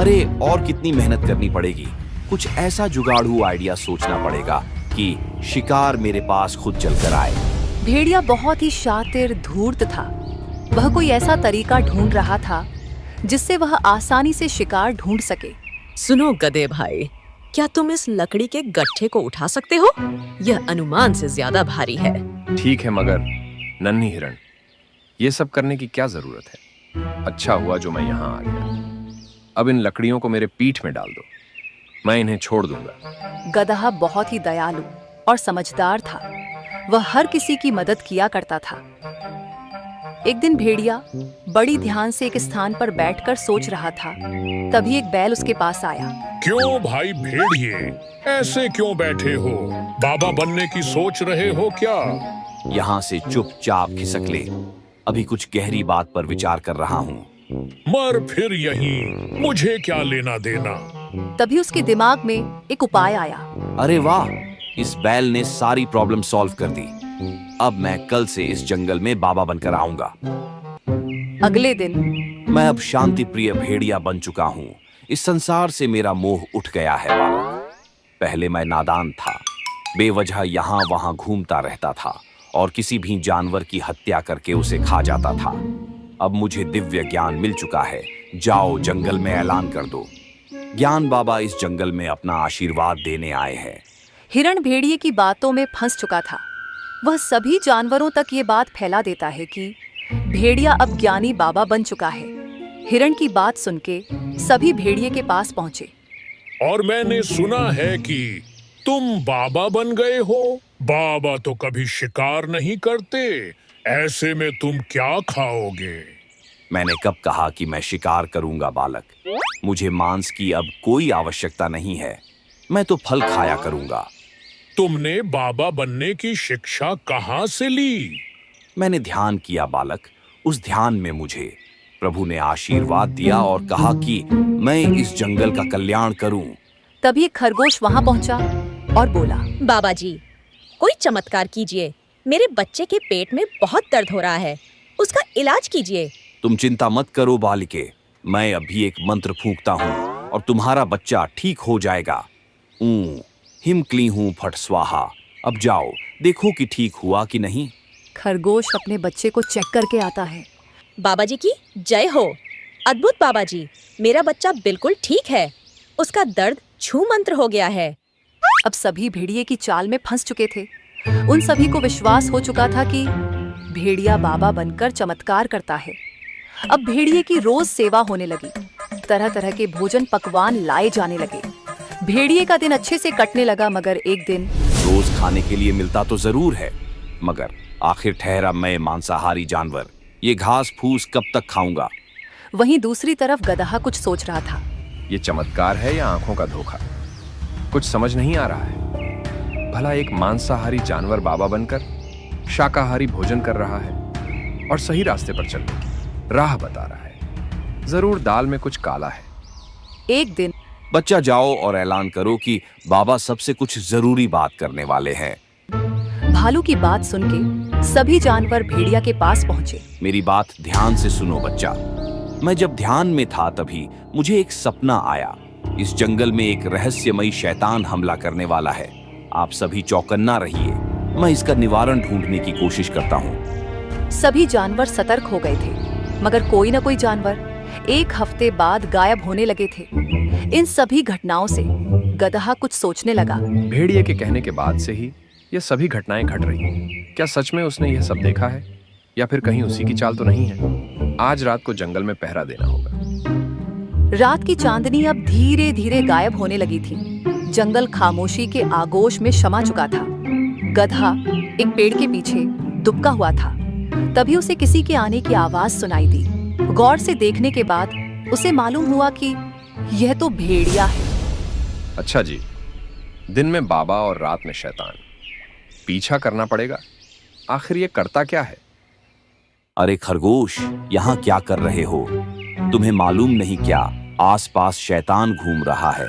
अरे और कितनी मेहनत करनी पड़ेगी। कुछ ऐसा जुगाड़ू आइडिया सोचना पड़ेगा कि शिकार मेरे पास खुद चलकर आए। भेड़िया बहुत ही शातिर धूर्त था। वह कोई ऐसा तरीका ढूंढ रहा था जिससे वह आसानी से शिकार ढूंढ सके। सुनो गधे भाई, क्या तुम इस लकड़ी के गट्ठे को उठा सकते हो? यह अनुमान से ज्यादा भारी है। ठीक है मगर नन्ही हिरण, ये सब करने की क्या जरूरत है? अच्छा हुआ जो मैं यहाँ आ गया। अब इन लकड़ियों को मेरे पीठ में डाल दो, मैं इन्हें छोड़ दूंगा। गदहा बहुत ही दयालु और समझदार था। वह हर किसी की मदद किया करता था। एक दिन भेड़िया बड़ी ध्यान से एक स्थान पर बैठकर सोच रहा था। तभी एक बैल उसके पास आया। क्यों भाई भेड़िए, ऐसे क्यों बैठे हो? बाबा बनने की सोच रहे हो क्या? यहाँ से चुपचाप खिसक ले, अभी कुछ गहरी बात पर विचार कर रहा हूँ। मर फिर यहीं, मुझे क्या लेना देना। तभी उसके दिमाग में एक उपाय आया। अरे वाह, इस बैल ने सारी प्रॉब्लम सॉल्व कर दी। अब मैं कल से इस जंगल में बाबा बनकर आऊंगा। अगले दिन मैं अब शांति प्रिय भेड़िया बन चुका हूँ। इस संसार से मेरा मोह उठ गया है बालक। पहले मैं नादान था, बेवजह यहाँ वहां घूमता रहता था और किसी भी जानवर की हत्या करके उसे खा जाता था। अब मुझे दिव्य ज्ञान मिल चुका है। जाओ जंगल में ऐलान कर दो, ज्ञान बाबा इस जंगल में अपना आशीर्वाद देने आए हैं। हिरण भेड़िए की बातों में फंस चुका था। वह सभी जानवरों तक ये बात फैला देता है कि भेड़िया अब ज्ञानी बाबा बन चुका है। हिरण की बात सुन के सभी भेड़िए के पास पहुंचे। और मैंने सुना है कि तुम बाबा बन गए हो। बाबा तो कभी शिकार नहीं करते, ऐसे में तुम क्या खाओगे? मैंने कब कहा कि मैं शिकार करूंगा बालक? मुझे मांस की अब कोई आवश्यकता नहीं है। मैं तो फल खाया करूंगा। तुमने बाबा बनने की शिक्षा कहाँ से ली? मैंने ध्यान किया बालक। उस ध्यान में मुझे प्रभु ने आशीर्वाद दिया और कहा कि मैं इस जंगल का कल्याण करूं। तभी एक खरगोश वहां पहुंचा और बोला, बाबा जी, कोई चमत्कार कीजिए। मेरे बच्चे के पेट में बहुत दर्द हो रहा है, उसका इलाज कीजिए। तुम चिंता मत करो बालिके, मैं अभी एक मंत्र फूंकता हूँ और तुम्हारा बच्चा ठीक हो जाएगा। हिम क्ली हूँ फट स्वाहा। अब जाओ देखो कि ठीक हुआ कि नहीं। खरगोश अपने बच्चे को चेक करके आता है। बाबा जी की जय हो। अद्भुत बाबा जी, मेरा बच्चा बिल्कुल ठीक है, उसका दर्द छू मंत्र हो गया है। अब सभी भेड़िए की चाल में फंस चुके थे। उन सभी को विश्वास हो चुका था कि भेड़िया बाबा बनकर चमत्कार करता है। अब भेड़िए की रोज सेवा होने लगी। तरह तरह के भोजन पकवान लाए जाने लगे। भेड़िए का दिन अच्छे से कटने लगा। मगर एक दिन रोज खाने के लिए मिलता तो जरूर है, मगर आखिर ठहरा मैं मांसाहारी जानवर, ये घास फूस कब तक खाऊंगा? वहीं दूसरी तरफ गदहा कुछ सोच रहा था। ये चमत्कार है या आंखों का धोखा? कुछ समझ नहीं आ रहा है। भला एक मांसाहारी जानवर बाबा बनकर शाकाहारी भोजन कर रहा है और सही रास्ते पर चलने की राह बता रहा है। जरूर दाल में कुछ काला है। एक दिन बच्चा जाओ और ऐलान करो कि बाबा सबसे कुछ जरूरी बात करने वाले हैं। भालू की बात सुन के सभी जानवर भेड़िया के पास पहुंचे। मेरी बात ध्यान से सुनो बच्चा। मैं जब ध्यान में था तभी मुझे एक सपना आया। इस जंगल में एक रहस्यमयी शैतान हमला करने वाला है। आप सभी चौकन्ना रहिए, मैं इसका निवारण ढूंढने की कोशिश करता हूँ। सभी जानवर सतर्क हो गए थे, मगर कोई न कोई जानवर एक हफ्ते बाद गायब होने लगे थे। इन सभी घटनाओं से गदहा कुछ सोचने लगा। भेड़िए के कहने के बाद से ही ये सभी घटनाएं घट रही हैं। क्या सच में उसने यह सब देखा है या फिर कहीं उसी की चाल तो नहीं है? आज रात को जंगल में पहरा देना होगा। रात की चांदनी अब धीरे धीरे गायब होने लगी थी। जंगल खामोशी के आगोश में समा चुका था। गधा एक पेड़ के पीछे दुबका हुआ था। तभी उसे किसी के आने की आवाज सुनाई दी। गौर से देखने के बाद उसे मालूम हुआ कि यह तो भेड़िया है। अच्छा जी, दिन में बाबा और रात में शैतान, पीछा करना पड़ेगा। आखिर ये करता क्या है? अरे खरगोश, यहाँ क्या कर रहे हो? तुम्हें मालूम नहीं क्या आसपास शैतान घूम रहा है?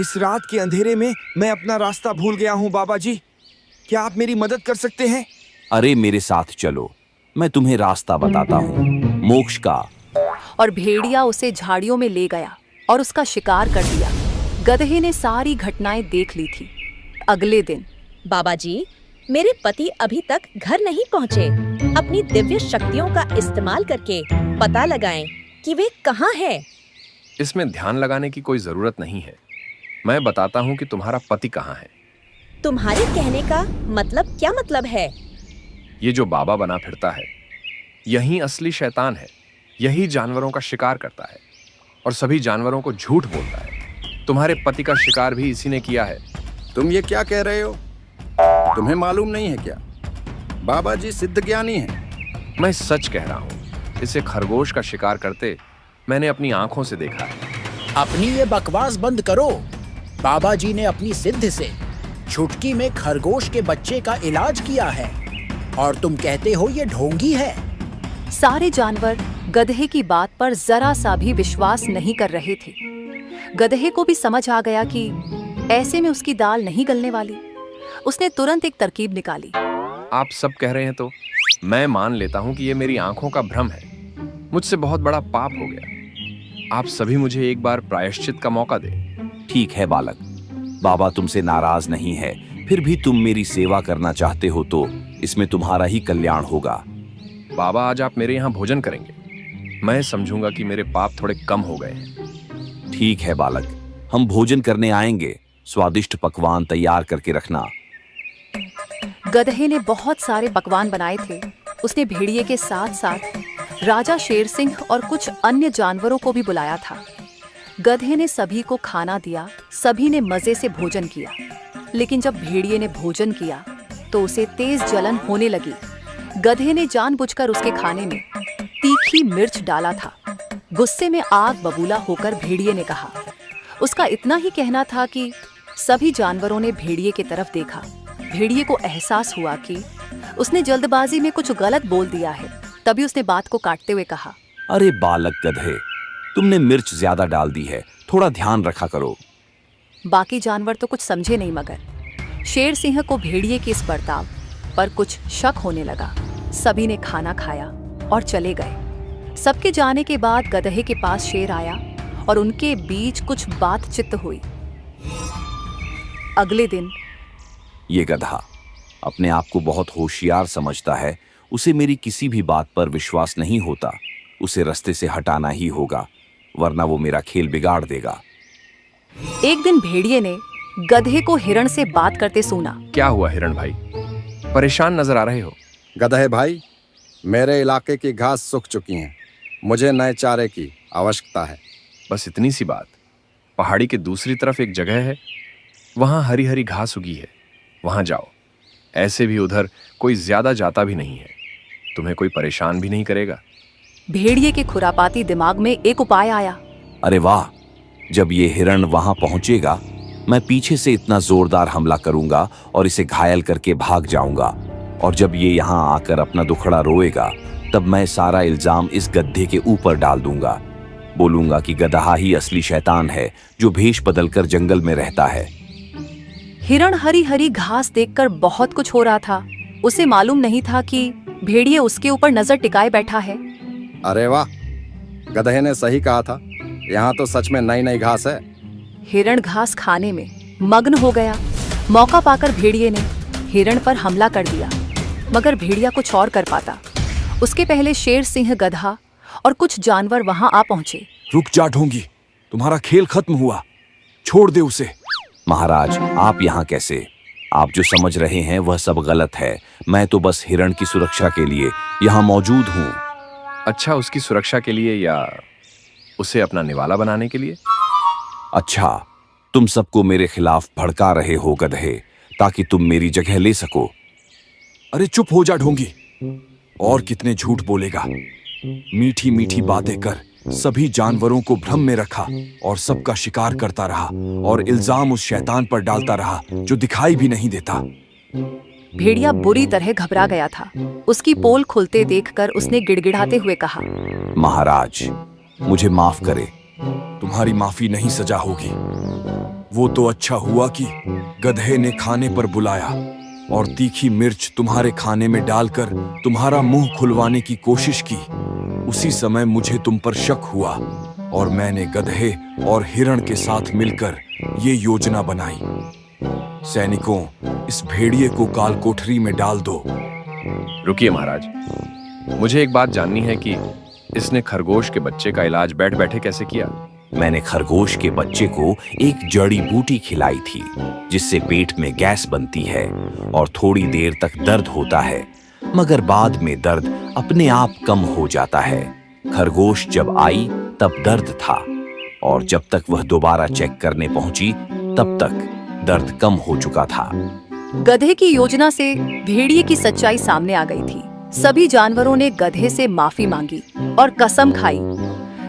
इस रात के अंधेरे में मैं अपना रास्ता भूल गया हूँ बाबा जी, क्या आप मेरी मदद कर सकते हैं? अरे मेरे साथ चलो, मैं तुम्हें रास्ता बताता हूँ, मोक्ष का। और भेड़िया उसे झाड़ियों में ले गया। और उसका शिकार कर दिया। गधे ने सारी घटनाएं देख ली थी। अगले दिन बाबा जी, मेरे पति अभी तक घर नहीं पहुँचे। अपनी दिव्य शक्तियों का इस्तेमाल करके पता लगाएं कि वे कहाँ हैं। इसमें ध्यान लगाने की कोई जरूरत नहीं है। मैं बताता हूँ कि तुम्हारा पति कहाँ है। तुम्हारे कहने का मतलब क्या मतलब है? ये जो बाबा बना फिरता है, यही असली शैतान है। यही जानवरों का शिकार करता है और सभी जानवरों को झूठ बोलता है। तुम्हारे पति का शिकार भी इसी ने किया है। तुम ये क्या कह रहे हो? तुम्हें मालूम नहीं है क्या? बाबा जी सिद्ध ज्ञानी हैं। मैं सच कह रहा हूँ। इसे खरगोश का शिकार करते मैंने अपनी आंखों से देखा है। अपनी ये बकवास बंद करो। बाबा जी ने अपनी सिद्ध से चुटकी में खरगोश के बच्चे का इलाज किया है और तुम कहते हो ये ढोंगी है। सारे जानवर गधे की बात पर जरा सा भी विश्वास नहीं कर रहे थे। गधे को भी समझ आ गया कि ऐसे में उसकी दाल नहीं गलने वाली। उसने तुरंत एक तरकीब निकाली। आप सब कह रहे हैं तो मैं मान लेता हूँ कि ये मेरी आंखों का भ्रम है। मुझसे बहुत बड़ा पाप हो गया। आप सभी मुझे एक बार प्रायश्चित का मौका दें। ठीक है बालक, बाबा तुमसे नाराज नहीं है। फिर भी तुम मेरी सेवा करना चाहते हो तो इसमें तुम्हारा ही कल्याण होगा। बाबा, आज आप मेरे यहाँ भोजन करेंगे। मैं समझूंगा कि मेरे पाप थोड़े कम हो गए हैं। ठीक है बालक, हम भोजन करने आएंगे। स्वादिष्ट पकवान तैयार करके रखना। गधे ने बहुत सारे पकवान बनाए थे। उसने भेड़िए के साथ साथ राजा शेर सिंह और कुछ अन्य जानवरों को भी बुलाया था। गधे ने सभी को खाना दिया। सभी ने मजे से भोजन किया। लेकिन जब भेड़िए ने भोजन किया तो उसे तेज जलन होने लगी। गधे ने जानबूझकर उसके खाने में तीखी मिर्च डाला था। गुस्से में आग बबूला होकर भेड़िए ने कहा। उसका इतना ही कहना था कि सभी जानवरों ने भेड़िए की तरफ देखा। भेड़िए को एहसास हुआ कि उसने जल्दबाजी में कुछ गलत बोल दिया है। तभी उसने बात को काटते हुए कहा, अरे बालक गधे, तुमने मिर्च ज्यादा डाल दी है। थोड़ा ध्यान रखा करो। बाकी जानवर तो कुछ समझे नहीं, मगर शेर सिंह को भेड़िए के इस बर्ताव पर कुछ शक होने लगा। सभी ने खाना खाया और चले गए। सबके जाने के बाद गधे के पास शेर आया और उनके बीच कुछ बातचीत हुई। अगले दिन ये गधा अपने आप को बहुत होशियार समझता है। उसे मेरी किसी भी बात पर विश्वास नहीं होता। उसे रास्ते से हटाना ही होगा, वरना वो मेरा खेल बिगाड़ देगा। एक दिन भेड़िए ने गधे को हिरण से बात करते सुना। क्या हुआ हिरण भाई? परेशान नजर आ रहे हो। गधे भाई, मेरे इलाके की घास सूख चुकी है। मुझे नए चारे की आवश्यकता है। बस इतनी सी बात। पहाड़ी के दूसरी तरफ एक जगह है, वहां हरी हरी घास उगी है। वहां जाओ। ऐसे भी उधर कोई ज्यादा जाता भी नहीं है। तुम्हें कोई परेशान भी नहीं करेगा। भेड़िए के खुरापाती दिमाग में एक उपाय आया। अरे वाह, जब ये हिरण वहां पहुंचेगा, मैं पीछे से इतना जोरदार हमला करूंगा और इसे घायल करके भाग जाऊंगा। और जब ये यहाँ आकर अपना दुखड़ा रोएगा, तब मैं सारा इल्जाम इस गधे के ऊपर डाल दूंगा। बोलूंगा कि गधा ही असली शैतान है जो भेष बदलकर जंगल में रहता है। हिरण हरी हरी घास देखकर बहुत कुछ हो रहा था। उसे मालूम नहीं था कि भेड़िए उसके ऊपर नजर टिकाए बैठा है। अरे वाह, गधे ने सही कहा था। यहाँ तो सच में नई नई घास है। हिरण घास खाने में मग्न हो गया। मौका पाकर भेड़िए ने हिरण पर हमला कर दिया, मगर भेड़िया कुछ और कर पाता। उसके पहले शेर सिंह, गधा और कुछ जानवर वहां आ पहुंचे। रुक जा ढोंगी, तुम्हारा खेल खत्म हुआ। छोड़ दे उसे। महाराज, आप यहाँ कैसे? आप जो समझ रहे हैं वह सब गलत है। मैं तो बस हिरण की सुरक्षा के लिए यहाँ मौजूद हूँ। अच्छा, उसकी सुरक्षा के लिए या उसे अपना निवाला बनाने के लिए? अच्छा, तुम सबको मेरे खिलाफ भड़का रहे हो गधे, ताकि तुम मेरी जगह ले सको। अरे चुप हो जा ढोंगी। और कितने झूठ बोलेगा? मीठी मीठी बातें कर सभी जानवरों को भ्रम में रखा और सबका शिकार करता रहा और इल्जाम उस शैतान पर डालता रहा जो दिखाई भी नहीं देता। भेड़िया बुरी तरह घबरा गया था। उसकी पोल खुलते देखकर उसने गिड़गिड़ाते हुए कहा, महाराज, मुझे माफ करे। तुम्हारी माफी नहीं सजा होगी। वो तो अच्छा हुआ कि गधे ने खाने पर बुलाया और तीखी मिर्च तुम्हारे खाने में डालकर तुम्हारा मुंह खुलवाने की कोशिश की। उसी समय मुझे तुम पर शक हुआ और मैंने गधे और हिरण के साथ मिलकर ये योजना बनाई। सैनिकों, इस भेड़िए को काल कोठरी में डाल दो। रुकिए महाराज, मुझे एक बात जाननी है कि इसने खरगोश के बच्चे का इलाज बैठ बैठे कैसे किया? मैंने खरगोश के बच्चे को एक जड़ी बूटी खिलाई थी जिससे पेट में गैस बनती है और थोड़ी देर तक दर्द होता है, मगर बाद में दर्द अपने आप कम हो जाता है। खरगोश जब आई तब दर्द था और जब तक वह दोबारा चेक करने पहुंची तब तक दर्द कम हो चुका था। गधे की योजना से भेड़िए की सच्चाई सामने आ गई थी। सभी जानवरों ने गधे से माफी मांगी और कसम खाई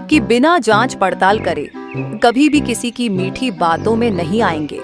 कि बिना जांच पड़ताल करे कभी भी किसी की मीठी बातों में नहीं आएंगे।